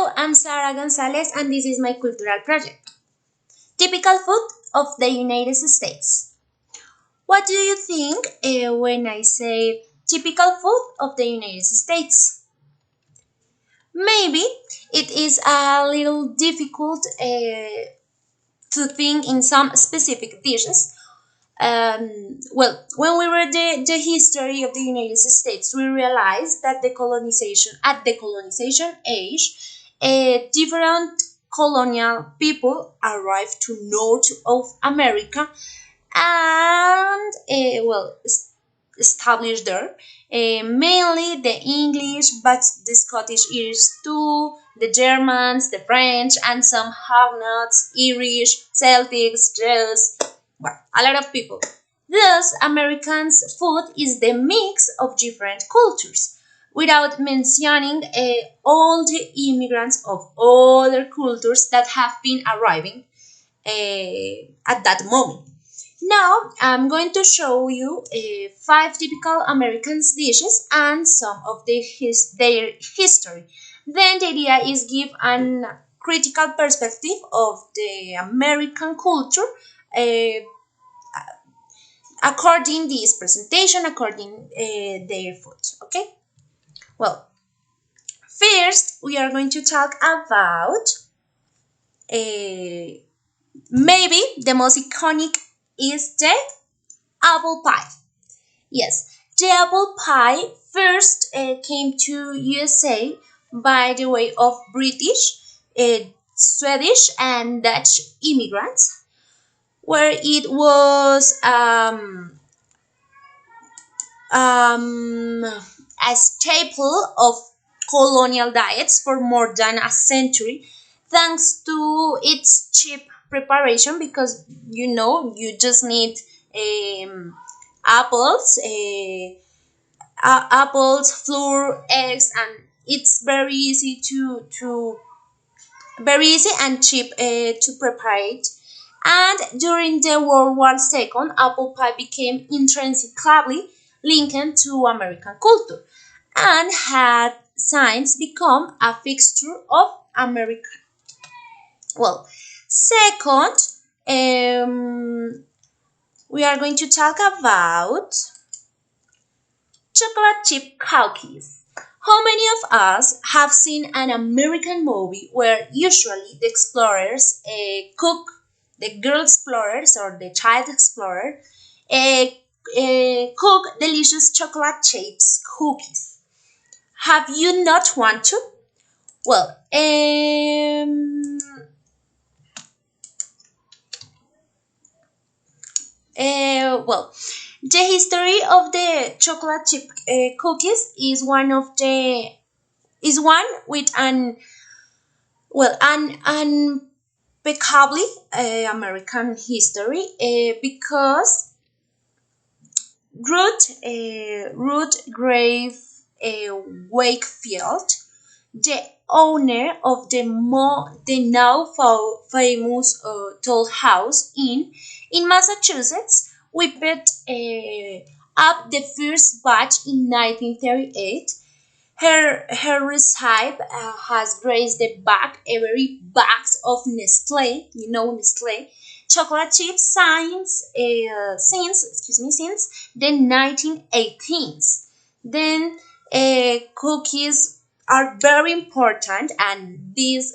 Hello, I'm Sara Gonzalez and this is my cultural project. Typical food of the United States. What do you think when I say typical food of the United States? Maybe it is a little difficult to think in some specific dishes. When we read the history of the United States, we realized that at the colonization age, different colonial people arrived to North of America and established there. Mainly the English, but the Scottish Irish too, the Germans, the French, and some Huguenots, Irish, Celtics, Jews, well, a lot of people. Thus, Americans' food is the mix of different cultures, without mentioning all the immigrants of other cultures that have been arriving at that moment. Now, I'm going to show you 5 typical American dishes and some of their history. Then the idea is give an critical perspective of the American culture uh, according this presentation, according their food. Okay. Well, first we are going to talk about maybe the most iconic is the apple pie. Yes, the apple pie first came to USA by the way of British, Swedish, and Dutch immigrants, where it was a staple of colonial diets for more than a century, thanks to its cheap preparation. Because you just need um, apples, apples, flour, eggs, and it's very easy and cheap to prepare it. And during the World War II, apple pie became intrinsically linked to American culture and had since become a fixture of America. Well, second, we are going to talk about chocolate chip cookies. How many of us have seen an American movie where usually the explorers cook, the girl explorers or the child explorer uh, cook delicious chocolate chips cookies? Have you not want to? Well, well, the history of the chocolate chip cookies is one with an impeccably American history because Ruth Grave Wakefield, the owner of the now famous Toll House Inn in Massachusetts, whipped up the first batch in 1938. Her recipe has graced the back every box of Nestle, Nestle chocolate chips since the 1918s. Then cookies are very important, and this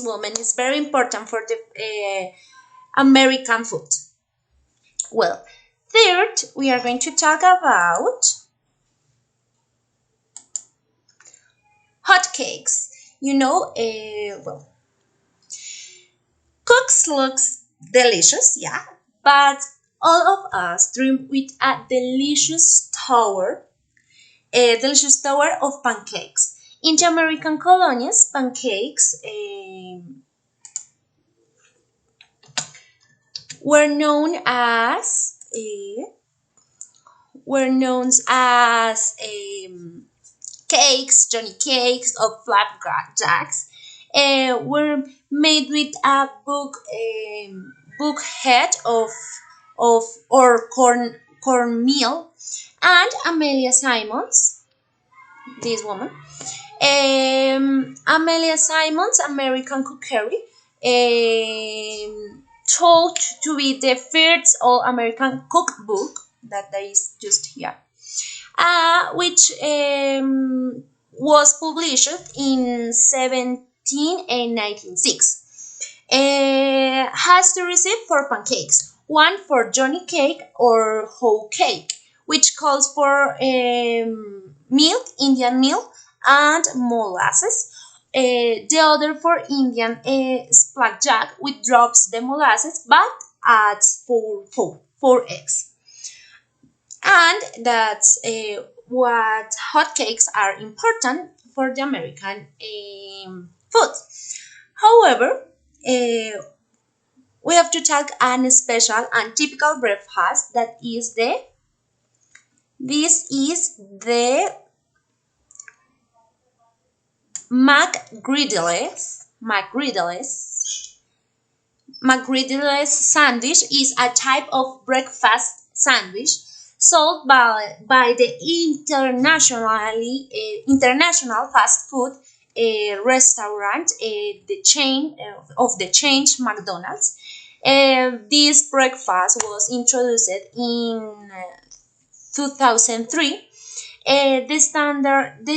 woman is very important for the American food. Well, third, we are going to talk about hot cakes. Cooks looks delicious, yeah, but all of us dream with a delicious tower of pancakes. In the American colonies, pancakes were known as cakes, Johnny cakes, or flapjacks. Were made with a book head of or cornmeal, and Amelia Simons, this woman, Amelia Simon's American Cookery, thought to be the first all-American cookbook that is just here, which was published in 1796. Has to receive 4 pancakes, one for Johnny cake or hoe cake, which calls for milk, Indian milk, and molasses. The other for Indian blackjack, which drops the molasses but adds four eggs. And that's what hotcakes are important for the American food. However, we have to talk an special and typical breakfast that is the McGriddles sandwich is a type of breakfast sandwich sold by the international fast food restaurant, the chain McDonald's. This breakfast was introduced in 2003. The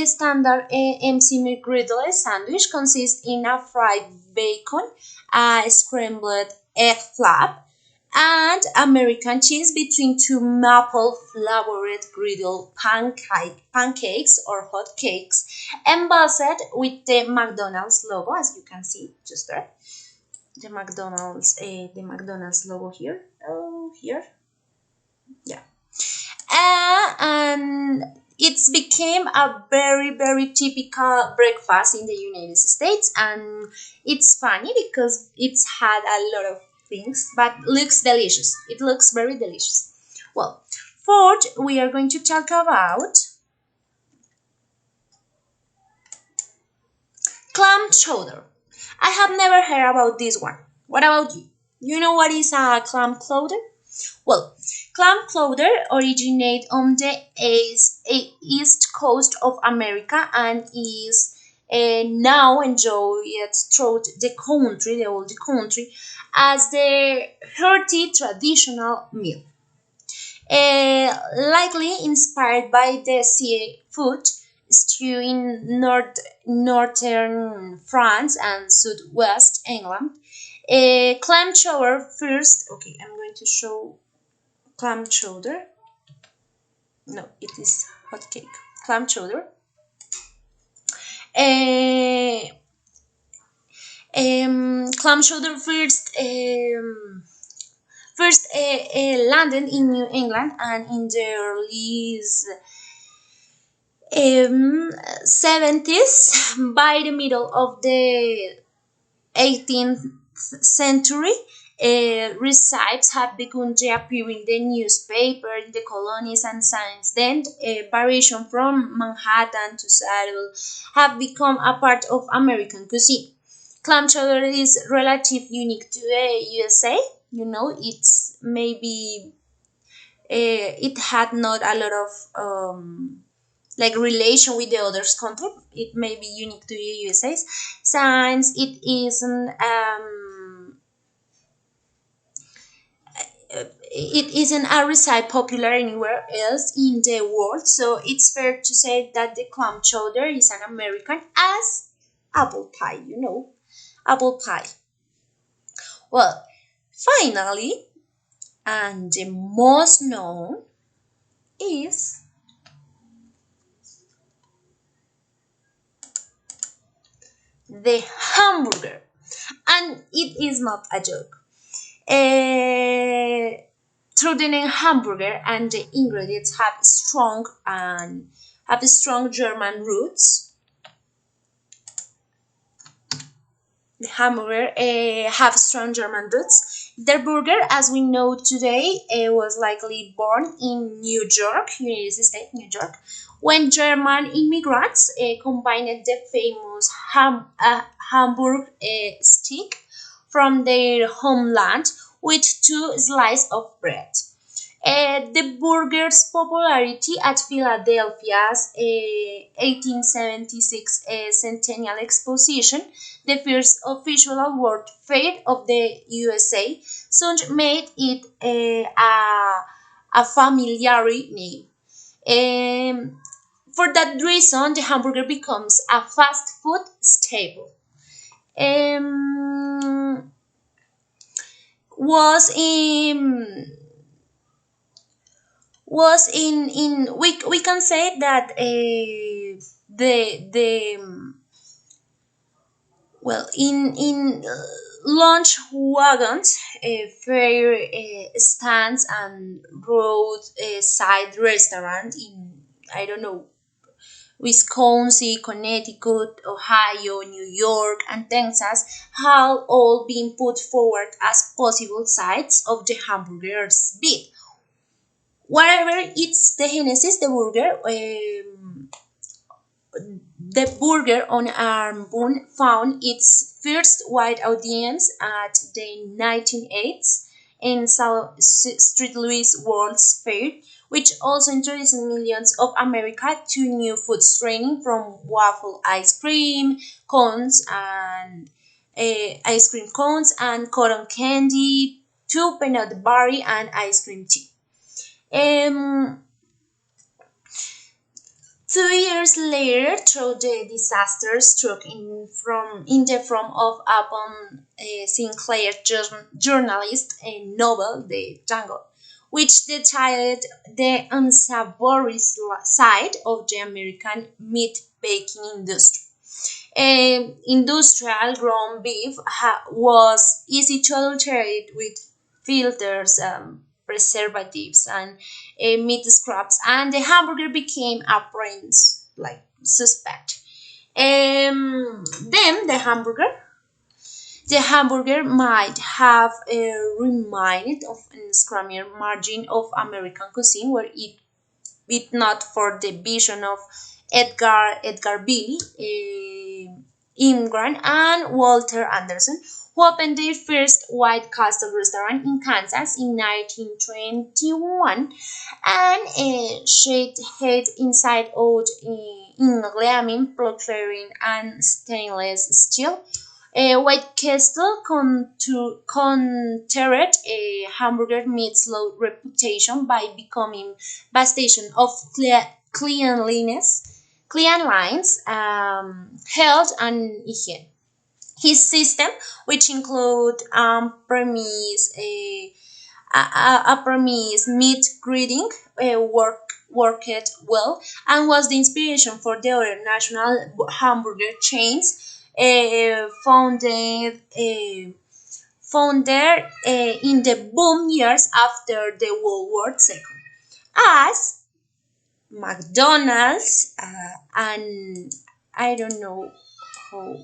standard MC McGriddle sandwich consists in a fried bacon, a scrambled egg flap, and American cheese between two maple-flavored griddle pancakes or hot cakes, embossed with the McDonald's logo, as you can see just there. The McDonald's logo here. Oh, here. Yeah. And it's became a very very typical breakfast in the United States, and it's funny because it's had a lot of things but looks delicious. It looks very delicious. Well, fourth, we are going to talk about clam chowder. I have never heard about this one. What about you? You know what is a clam chowder? Well, clam chowder originates on the east coast of America and is now enjoyed throughout the whole country, as the hearty traditional meal. Likely inspired by the seafood stew in northern France and southwest England. Clam chowder first. Okay, I'm going to show clam chowder. No, it is hot cake. Clam chowder. Clam chowder first landed in New England and in the early 70s. By the middle of the 18th century, recipes have begun to appear in the newspaper, in the colonies, and since then, variation from Manhattan to Seattle have become a part of American cuisine. Clam chowder is relatively unique to the USA. You know, it's maybe it had not a lot of like relation with the other country. It may be unique to the USA since it isn't a recipe popular anywhere else in the world, so it's fair to say that the clam chowder is an American as apple pie, apple pie. Well, finally, and the most known is the hamburger, and it is not a joke. Through the name hamburger and the ingredients have strong German roots. The hamburger have strong German roots. The burger, as we know today, was likely born in New York, United States, New York, when German immigrants combined the famous Hamburg steak from their homeland with two slices of bread. The burger's popularity at Philadelphia's 1876 Centennial Exposition, the first official World Fair of the USA, soon made it a familiar name. For that reason, the hamburger becomes a fast food staple. Um, was in we can say that the well in launch wagons, fair stands and road side restaurant in, I don't know, Wisconsin, Connecticut, Ohio, New York, and Texas have all been put forward as possible sites of the hamburger's bid. Whatever it's the genesis, the burger on Arbonne found its first wide audience at the 1980s in South Street Louis World's Fair, which also introduced millions of America to new foods ranging from waffle ice cream cones and cotton candy to peanut butter and ice cream tea. Um, 2 years later, through the disaster struck in the form of upon Sinclair journalist novel The Jungle, which detailed the unsavory side of the American meat baking industry. Industrial ground beef was easy to adulterate with filters, preservatives, and meat scraps, and the hamburger became a prince like suspect. Then the hamburger might have reminded of a scrummier margin of American cuisine, where it not for the vision of Edgar Billy, Ingram, and Walter Anderson, who opened their first White Castle restaurant in Kansas in 1921 and shaped head inside out in gleaming, plug-fairing, and stainless steel. White Castle countered a hamburger meat's low reputation by becoming bastion of cleanliness, clean lines, health, and hygiene. His system, which include premise meat grading, worked well and was the inspiration for the other national hamburger chains founded in the boom years after the World War II, as McDonald's and I don't know how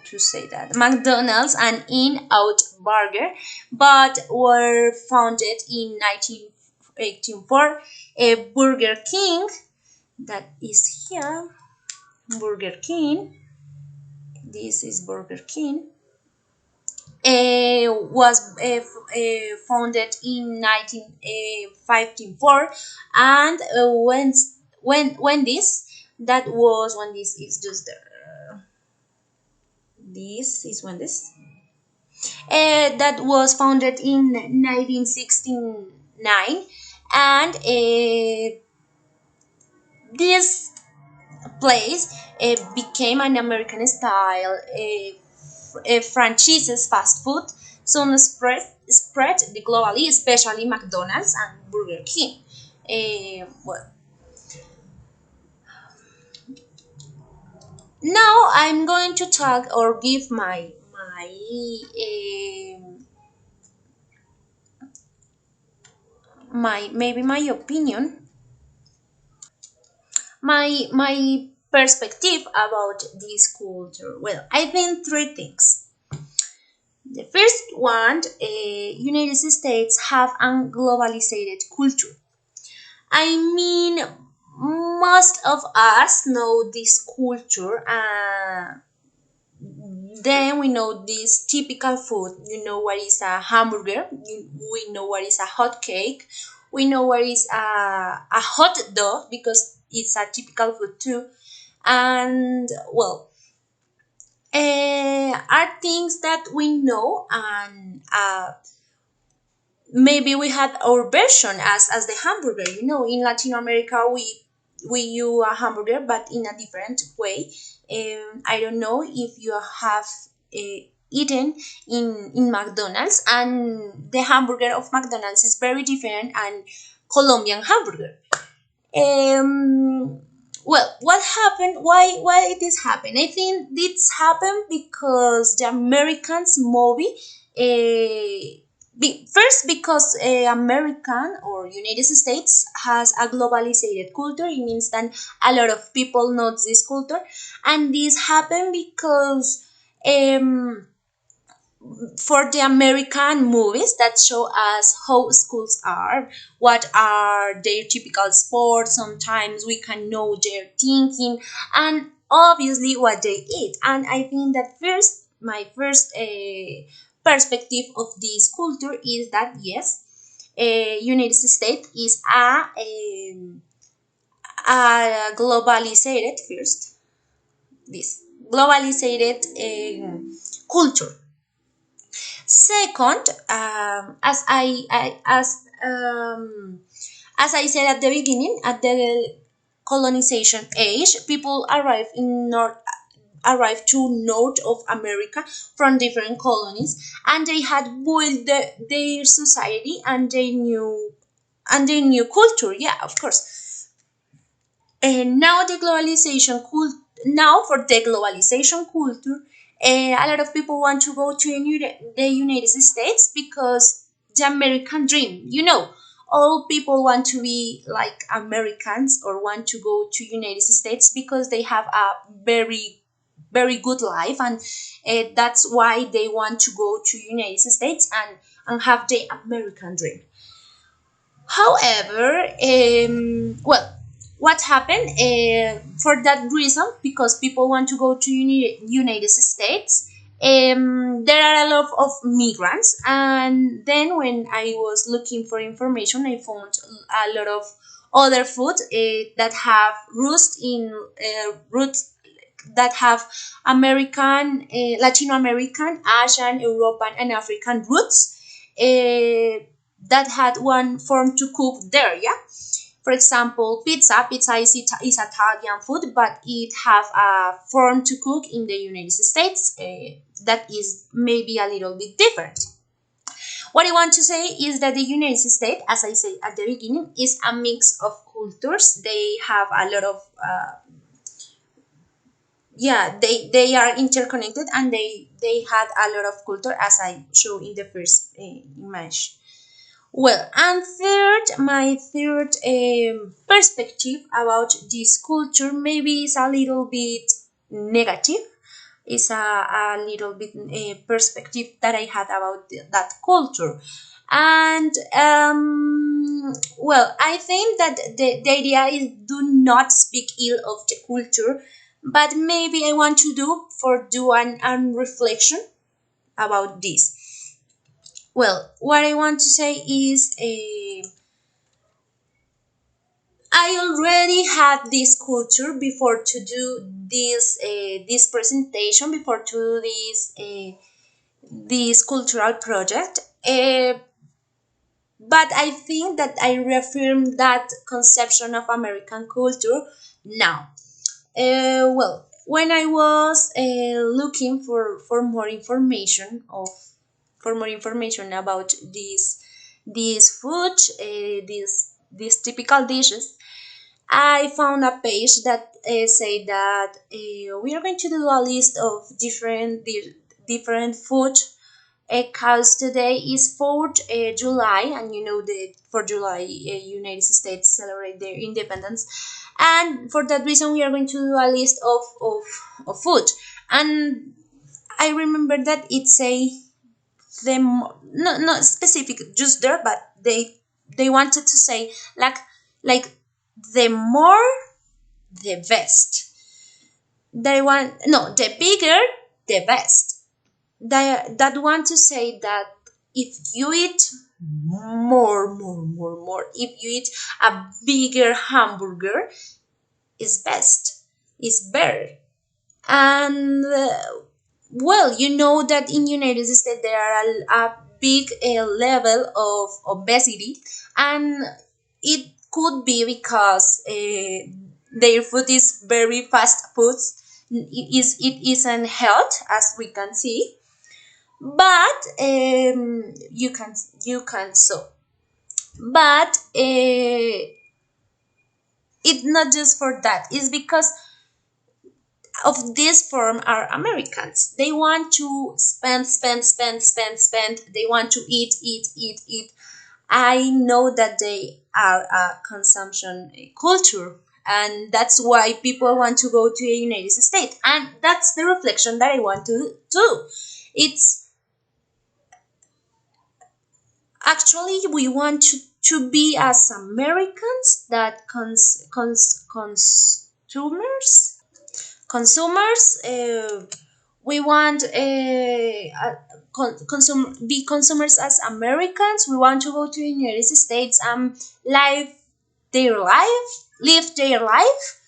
to say that, McDonald's and In-Out Burger, but were founded in 1984. Burger King, that is here, Burger King. This is Burger King. Was founded in 1954, and when this is just there. This is when this that was founded in 1969, and this place became an American style franchise fast food soon spread globally, especially McDonald's and Burger King. Well, now I'm going to talk or give my maybe my opinion, my perspective about this culture. Well, I think three things. The first one, United States have a globalized culture. I mean, most of us know this culture. Then we know this typical food. You know what is a hamburger. We know what is a hot cake. We know what is a hot dog because it's a typical food too. And well, are things that we know, and maybe we had our version as the hamburger. In Latin America we use a hamburger but in a different way. I don't know if you have eaten in McDonald's, and the hamburger of McDonald's is very different and Colombian hamburger. um well, what happened? Why this happened? I think this happened because the Americans movie, first because American or United States has a globalized culture. It means that a lot of people know this culture, and this happened because um for the American movies that show us how schools are, what are their typical sports. Sometimes we can know their thinking and obviously what they eat. And I think that my first perspective of this culture is that yes, United States is a globalized first. This globalized culture. Second, as I said at the beginning, at the colonization age, people arrived to North of America from different colonies, and they had built their society and their new culture. Yeah, of course. And now now for the globalization culture, a lot of people want to go to the United States because the American dream. All people want to be like Americans or want to go to United States because they have a very very good life, and that's why they want to go to United States and have the American dream. However, well, what happened for that reason? Because people want to go to United States. There are a lot of migrants, and then when I was looking for information, I found a lot of other food that have roots that have American, Latino American, Asian, European, and African roots. Uh, that had one form to cook there. Yeah, for example, pizza is Italian food, but it have a form to cook in the United States that is maybe a little bit different. What I want to say is that the United States, as I said at the beginning, is a mix of cultures. They have a lot of yeah, they are interconnected, and they had a lot of culture, as I showed in the first image. Well, and my third perspective about this culture maybe is a little bit negative. It's a little bit perspective that I had about that culture. And well, I think that the idea is do not speak ill of the culture, but maybe I want to do an reflection about this. Well, what I want to say is I already had this culture before to do this presentation, before to do this cultural project. But I think that I reaffirm that conception of American culture now. Well, when I was looking for more information about these food, these typical dishes, I found a page that say that we are going to do a list of different food because today is 4th July, and you know that for July United States celebrate their independence, and for that reason we are going to do a list of food. And I remember that it say them not specific just there, but they wanted to say like the more the best. They want no the bigger the best. That want to say that if you eat more, if you eat a bigger hamburger, is best, is better. And well, you know that in United States there are a big level of obesity, and it could be because their food is very fast foods. It isn't health as we can see, but you can so. But it's not just for that. It's because of this form are Americans. They want to spend. They want to eat. I know that they are a consumption culture, and that's why people want to go to the United States. And that's the reflection that I want to do. It's actually we want to be as Americans that consumers. We want be consumers as Americans. We want to go to the United States and live live their life.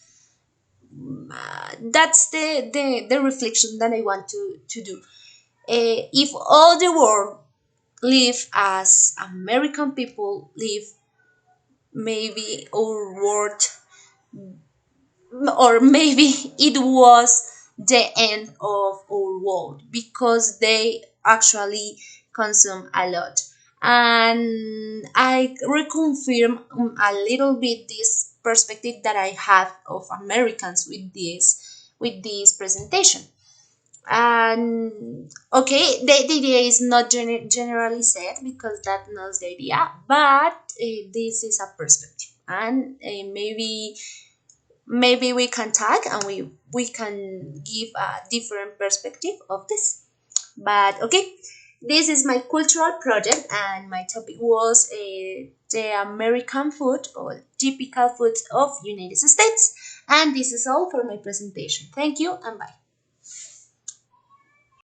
That's the reflection that I want to do. If all the world live as American people live, maybe our world, or maybe it was the end of our world because they actually consume a lot. And I reconfirm a little bit this perspective that I have of Americans with this presentation. And okay, the idea is not generally said because that's not the idea, but this is a perspective, and maybe we can tag and we can give a different perspective of this. But okay, this is my cultural project, and my topic was the American food or typical foods of United States. And this is all for my presentation. Thank you and bye.